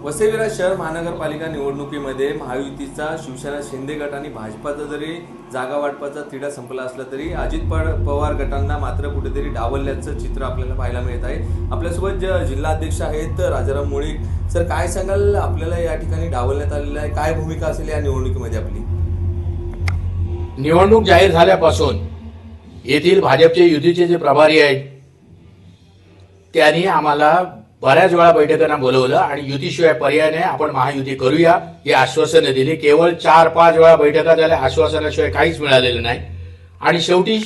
वसई विरार शहर महानगरपालिका निवडणुकीमध्ये महायुतीचा शिवसेना शिंदे गट आणि भाजपाचा जरी जागा वाटपाचा तिढा संपला असला तरी अजित पवार गटांना मात्र कुठेतरी डावलल्याचं चित्र आपल्याला पाहायला मिळत आहे। आपल्यासोबत जिल्हाध्यक्ष आहेत राजाराम मुळीक। सर, काय सांगाल, आपल्याला या ठिकाणी डावलण्यात आलेलं आहे, काय भूमिका असेल या निवडणुकीमध्ये आपली? निवडणूक जाहीर झाल्यापासून येथील भाजपचे युतीचे जे प्रभारी आहेत त्यांनी आम्हाला बऱ्याच वेळा बैठकांना बोलवलं आणि युतीशिवाय पर्याय नाही, आपण महायुती करूया हे आश्वासनं दिली। केवळ 4-5 वेळा बैठका झाल्या, आश्वासनाशिवाय काहीच मिळालेलं नाही। आणि शेवटी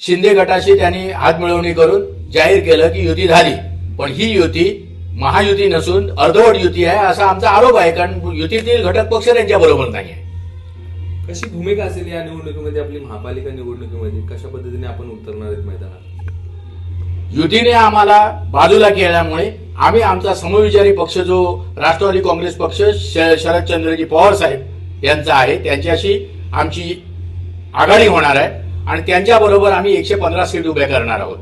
शिंदे गटाशी त्यांनी हात मिळवणी करून जाहीर केलं की युती झाली, पण ही युती महायुती नसून अर्धवट युती आहे असा आमचा आरोप आहे, कारण युतीतील घटक पक्ष त्यांच्या बरोबर नाही आहे। कशी भूमिका असेल या निवडणुकीमध्ये आपली? महापालिका निवडणुकीमध्ये कशा पद्धतीने आपण उतरणार आहेत मैदानात? युतीने आम्हाला बाजूला केल्यामुळे आम्ही आमचा समविचारी पक्ष जो राष्ट्रवादी काँग्रेस पक्ष शरदचंद्रजी पवार साहेब यांचा आहे त्यांच्याशी आमची आघाडी होणार आहे आणि त्यांच्या बरोबर आम्ही 115 सीट उभ्या करणार आहोत।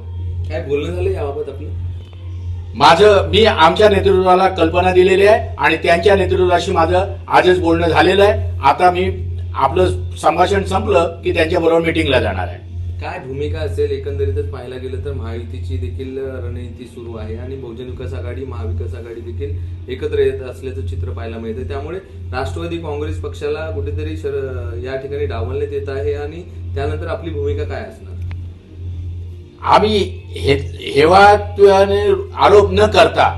काय बोलणं झालं याबाबत आपलं? मी आमच्या नेतृत्वाला कल्पना दिलेली आहे आणि त्यांच्या नेतृत्वाशी माझं आजच बोलणं झालेलं आहे। आता मी आपलं संभाषण संपलं की त्यांच्या बरोबर मीटिंगला जाणार आहे। काय भूमिका असेल? एकंदरीतच पाहायला गेलं तर महायुतीची देखील रणनीती सुरू आहे आणि बहुजन विकास आघाडी महाविकास आघाडी देखील एकत्र येत असल्याचं चित्र पाहायला मिळतं। त्यामुळे राष्ट्रवादी काँग्रेस पक्षाला कुठेतरी या ठिकाणी डावलण्यात येत आहे आणि त्यानंतर आपली भूमिका काय असणार? आम्ही हेवाने आरोप न करता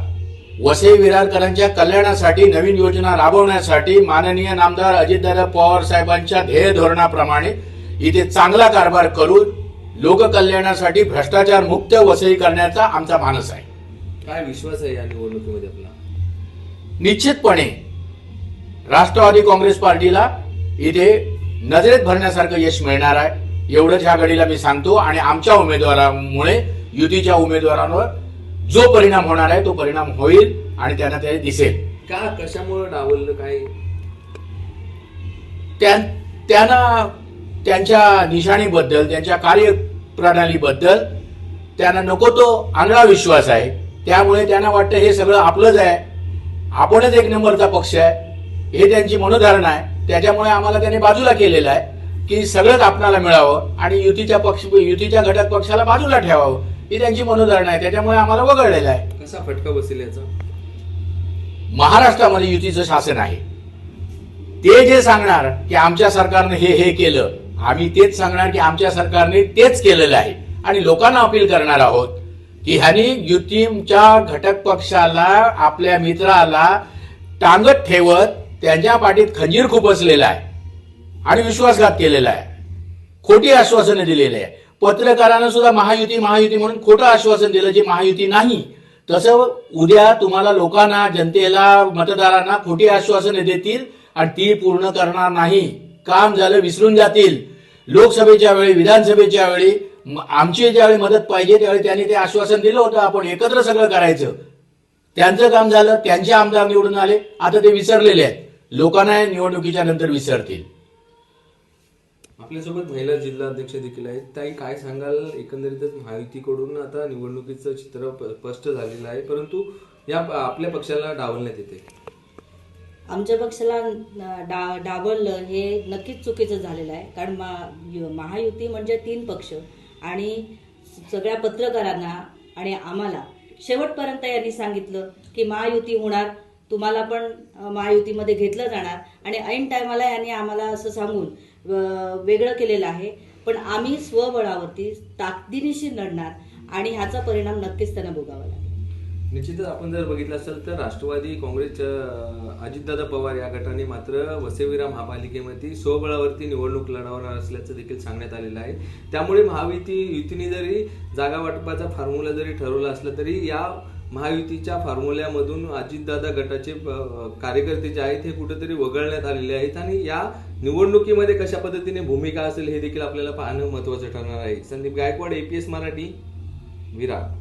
वसई विरारकरांच्या कल्याणासाठी नवीन योजना राबवण्यासाठी माननीय नामदार अजितदादा पवार साहेबांच्या ध्येय धोरणाप्रमाणे इथे चांगला कारभार करून लोककल्याणासाठी भ्रष्टाचार मुक्त वसई करण्याचा आमचा मानस आहे। काय विश्वास आहे या निवडणुकीमध्ये आपला? निश्चितपणे राष्ट्रवादी काँग्रेस पार्टीला इथे नजरेत भरण्यासारखं यश मिळणार आहे, एवढंच ह्या घडीला मी सांगतो। आणि आमच्या उमेदवारामुळे युतीच्या उमेदवारांवर जो परिणाम होणार आहे तो परिणाम होईल आणि त्यांना ते दिसेल। का, कशामुळे डावललं? काय त्यांना त्यांच्या निशाणीबद्दल त्यांच्या कार्यप्रणालीबद्दल त्यांना नको तो आंधळा विश्वास आहे, त्यामुळे त्यांना वाटतं हे सगळं आपलंच आहे, आपणच एक नंबरचा पक्ष आहे, हे त्यांची मनोधारणा आहे। त्याच्यामुळे आम्हाला त्यांनी बाजूला केलेलं आहे की सगळंच आपणाला मिळावं आणि युतीच्या घटक पक्षाला बाजूला ठेवावं, ही त्यांची मनोधारणा आहे। त्याच्यामुळे आम्हाला वगळलेलं आहे। कसा फटका बसेल याचा? महाराष्ट्रामध्ये युतीचं शासन आहे, ते जे सांगणार की आमच्या सरकारने हे केलं, आम्ही तेच सांगणार की आमच्या सरकारने तेच केलेलं आहे आणि लोकांना अपील करणार आहोत की ह्यांनी युतीच्या घटक पक्षाला आपल्या मित्राला टांगत ठेवत त्यांच्या पाठीत खंजीर खुपसलेला आहे आणि विश्वासघात केलेला आहे, खोटी आश्वासनं दिलेली आहे। पत्रकारांना सुद्धा महायुती म्हणून खोटं आश्वासन दिलं जे महायुती नाही। तसं उद्या तुम्हाला लोकांना, जनतेला, मतदारांना खोटी आश्वासने देतील आणि ती पूर्ण करणार नाही, काम झालं विसरून जातील। लोकसभेच्या वेळी, विधानसभेच्या वेळी आमची ज्यावेळी मदत पाहिजे त्यावेळी त्यांनी ते आश्वासन दिलं होतं, आपण एकत्र सगळं करायचं। त्यांचं काम झालं, त्यांचे आमदार निवडून आले, आता ते विसरलेले आहेत, लोकांना निवडणुकीच्या नंतर विसरतील। आपल्यासोबत महिला जिल्हा अध्यक्ष देखील आहेत। ताई, काय सांगाल, एकंदरीतच महायुतीकडून आता निवडणुकीचं चित्र स्पष्ट झालेलं आहे, परंतु या आपल्या पक्षाला डावलण्यात येते? आमच्या पक्षाला डावललं हे नक्कीच चुकीचं झालेलं आहे, कारण महायुती म्हणजे 3 पक्ष आणि सगळ्या पत्रकारांना आणि आम्हाला शेवटपर्यंत यांनी सांगितलं की महायुती होणार, तुम्हाला पण महायुतीमध्ये घेतलं जाणार आणि ऐन टायमाला यांनी आम्हाला असं सांगून वेगळं केलेलं आहे। पण आम्ही स्वबळावरती ताकदीनिशी लढणार आणि ह्याचा परिणाम नक्कीच त्यांना भोगावा लागेल। निश्चितच आपण जर बघितलं असेल तर राष्ट्रवादी काँग्रेस अजितदादा पवार या गटाने मात्र वसई विरार महापालिकेमध्ये स्वबळावरती निवडणूक लढवणार असल्याचं देखील सांगण्यात आलेलं आहे। त्यामुळे युतीने जरी जागा वाटपाचा फॉर्म्युला जरी ठरवला असला तरी या महायुतीच्या फॉर्म्युल्यामधून अजितदादा गटाचे कार्यकर्ते जे आहेत हे कुठेतरी वगळण्यात आलेले आहेत आणि या निवडणुकीमध्ये कशा पद्धतीने भूमिका असेल हे देखील आपल्याला पाहणं महत्त्वाचं ठरणार आहे। संदीप गायकवाड, APS मराठी, विरार।